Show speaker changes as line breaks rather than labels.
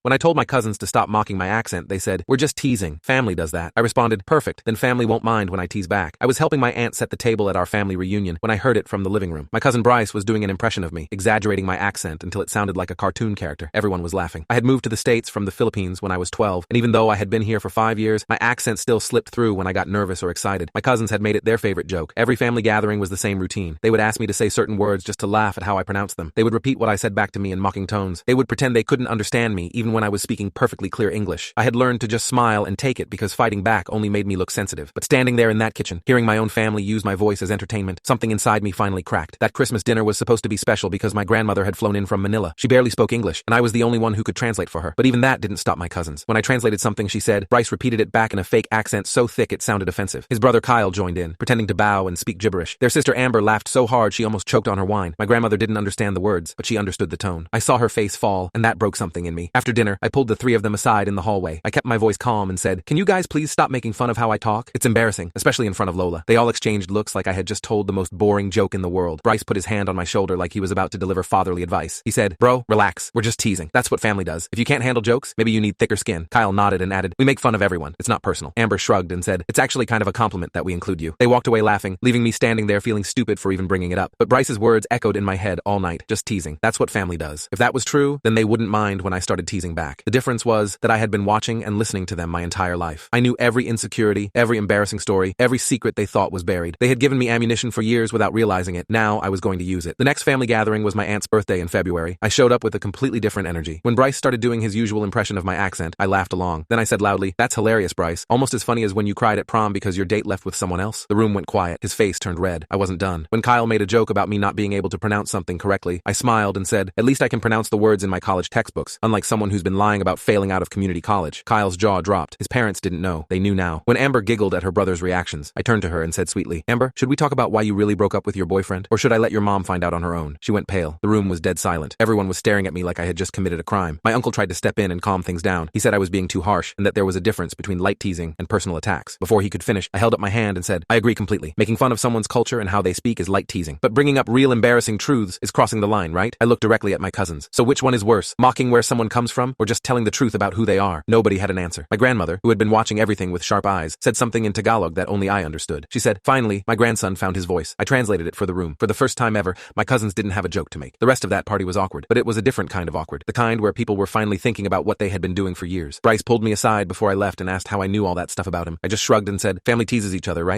When I told my cousins to stop mocking my accent, they said, "We're just teasing. Family does that." I responded, "Perfect, then family won't mind when I tease back." I was helping my aunt set the table at our family reunion when I heard it from the living room. My cousin Bryce was doing an impression of me, exaggerating my accent until it sounded like a cartoon character. Everyone was laughing. I had moved to the States from the Philippines when I was 12, and even though I had been here for 5 years, my accent still slipped through when I got nervous or excited. My cousins had made it their favorite joke. Every family gathering was the same routine. They would ask me to say certain words just to laugh at how I pronounced them. They would repeat what I said back to me in mocking tones. They would pretend they couldn't understand me even when I was speaking perfectly clear English. I had learned to just smile and take it because fighting back only made me look sensitive. But standing there in that kitchen, hearing my own family use my voice as entertainment, something inside me finally cracked. That Christmas dinner was supposed to be special because my grandmother had flown in from Manila. She barely spoke English, and I was the only one who could translate for her. But even that didn't stop my cousins. When I translated something she said, Bryce repeated it back in a fake accent so thick it sounded offensive. His brother Kyle joined in, pretending to bow and speak gibberish. Their sister Amber laughed so hard she almost choked on her wine. My grandmother didn't understand the words, but she understood the tone. I saw her face fall, and that broke something in me. After dinner, I pulled the three of them aside in the hallway. I kept my voice calm and said, "Can you guys please stop making fun of how I talk? It's embarrassing, especially in front of Lola." They all exchanged looks like I had just told the most boring joke in the world. Bryce put his hand on my shoulder like he was about to deliver fatherly advice. He said, "Bro, relax. We're just teasing. That's what family does. If you can't handle jokes, maybe you need thicker skin." Kyle nodded and added, "We make fun of everyone. It's not personal." Amber shrugged and said, "It's actually kind of a compliment that we include you." They walked away laughing, leaving me standing there feeling stupid for even bringing it up. But Bryce's words echoed in my head all night. Just teasing. That's what family does. If that was true, then they wouldn't mind when I started teasing back. The difference was that I had been watching and listening to them my entire life. I knew every insecurity, every embarrassing story, every secret they thought was buried. They had given me ammunition for years without realizing it. Now I was going to use it. The next family gathering was my aunt's birthday in February. I showed up with a completely different energy. When Bryce started doing his usual impression of my accent, I laughed along. Then I said loudly, "That's hilarious, Bryce. Almost as funny as when you cried at prom because your date left with someone else." The room went quiet. His face turned red. I wasn't done. When Kyle made a joke about me not being able to pronounce something correctly, I smiled and said, "At least I can pronounce the words in my college textbooks, unlike someone who's been lying about failing out of community college." Kyle's jaw dropped. His parents didn't know. They knew now. When Amber giggled at her brother's reactions, I turned to her and said sweetly, "Amber, should we talk about why you really broke up with your boyfriend? Or should I let your mom find out on her own?" She went pale. The room was dead silent. Everyone was staring at me like I had just committed a crime. My uncle tried to step in and calm things down. He said I was being too harsh and that there was a difference between light teasing and personal attacks. Before he could finish, I held up my hand and said, "I agree completely. Making fun of someone's culture and how they speak is light teasing. But bringing up real embarrassing truths is crossing the line, right?" I looked directly at my cousins. So which one is worse, mocking where someone comes from or just telling the truth about who they are? Nobody had an answer. My grandmother, who had been watching everything with sharp eyes, said something in Tagalog that only I understood. She said, "Finally, my grandson found his voice." I translated it for the room. For the first time ever, my cousins didn't have a joke to make. The rest of that party was awkward, but it was a different kind of awkward. The kind where people were finally thinking about what they had been doing for years. Bryce pulled me aside before I left and asked how I knew all that stuff about him. I just shrugged and said, "Family teases each other, right?"